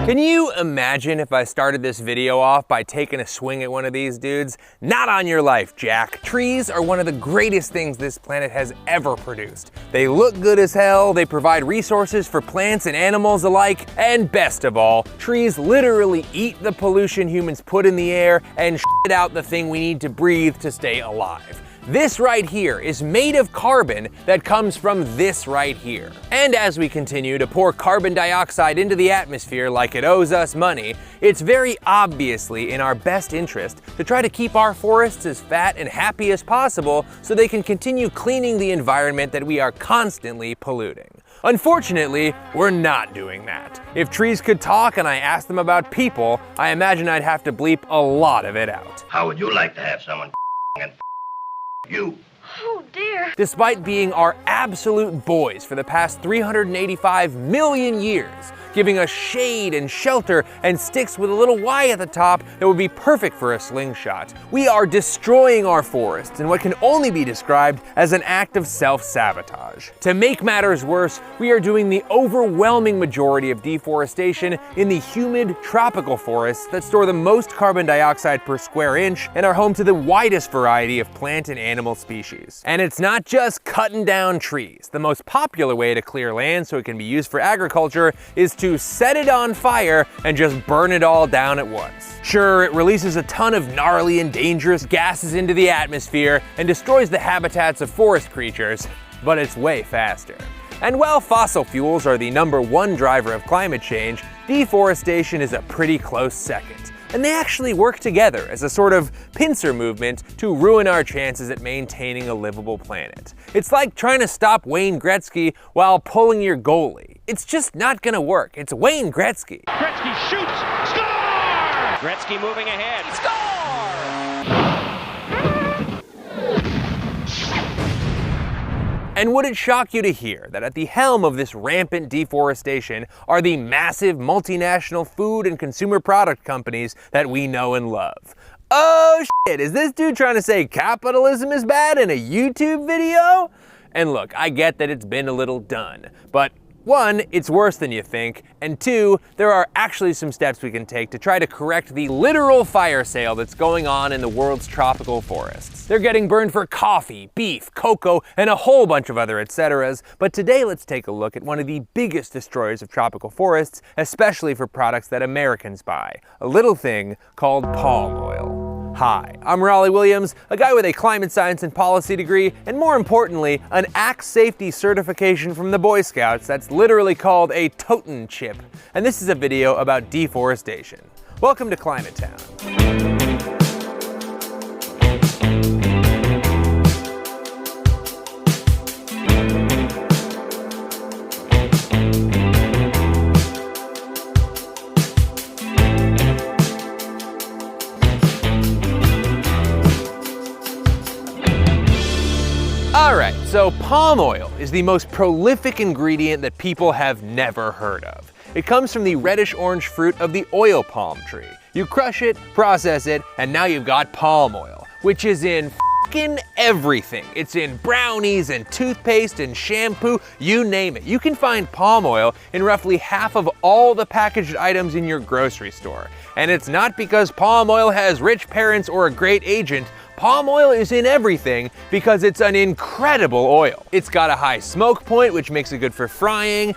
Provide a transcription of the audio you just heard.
Can you imagine if I started this video off by taking a swing at one of these dudes? Not on your life, Jack. Trees are one of the greatest things this planet has ever produced. They look good as hell, they provide resources for plants and animals alike, and best of all, trees literally eat the pollution humans put in the air and shit out the thing we need to breathe to stay alive. This right here is made of carbon that comes from this right here. And as we continue to pour carbon dioxide into the atmosphere like it owes us money, it's very obviously in our best interest to try to keep our forests as fat and happy as possible so they can continue cleaning the environment that we are constantly polluting. Unfortunately, we're not doing that. If trees could talk and I asked them about people, I imagine I'd have to bleep a lot of it out. How would you like to have someone and you? Oh dear. Despite being our absolute boys for the past 385 million years, giving us shade and shelter and sticks with a little Y at the top that would be perfect for a slingshot, we are destroying our forests in what can only be described as an act of self-sabotage. To make matters worse, we are doing the overwhelming majority of deforestation in the humid tropical forests that store the most carbon dioxide per square inch and are home to the widest variety of plant and animal species. And it's not just cutting down trees. The most popular way to clear land so it can be used for agriculture is to set it on fire and just burn it all down at once. Sure, it releases a ton of gnarly and dangerous gases into the atmosphere and destroys the habitats of forest creatures, but it's way faster. And while fossil fuels are the #1 driver of climate change, deforestation is a pretty close second. And they actually work together as a sort of pincer movement to ruin our chances at maintaining a livable planet. It's like trying to stop Wayne Gretzky while pulling your goalie. It's just not gonna work. It's Wayne Gretzky. Gretzky shoots, score! Gretzky moving ahead, score! And would it shock you to hear that at the helm of this rampant deforestation are the massive multinational food and consumer product companies that we know and love? Oh shit, is this dude trying to say capitalism is bad in a YouTube video? And look, I get that it's been a little done, but one, it's worse than you think, and two, there are actually some steps we can take to try to correct the literal fire sale that's going on in the world's tropical forests. They're getting burned for coffee, beef, cocoa, and a whole bunch of other etceteras, but today let's take a look at one of the biggest destroyers of tropical forests, especially for products that Americans buy, a little thing called palm oil. Hi, I'm Raleigh Williams, a guy with a climate science and policy degree, and more importantly, an axe safety certification from the Boy Scouts that's literally called a totem chip. And this is a video about deforestation. Welcome to Climate Town. Alright, so palm oil is the most prolific ingredient that people have never heard of. It comes from the reddish-orange fruit of the oil palm tree. You crush it, process it, and now you've got palm oil, which is in f***ing everything. It's in brownies and toothpaste and shampoo, you name it. You can find palm oil in roughly half of all the packaged items in your grocery store. And it's not because palm oil has rich parents or a great agent. Palm oil is in everything because it's an incredible oil. It's got a high smoke point, which makes it good for frying.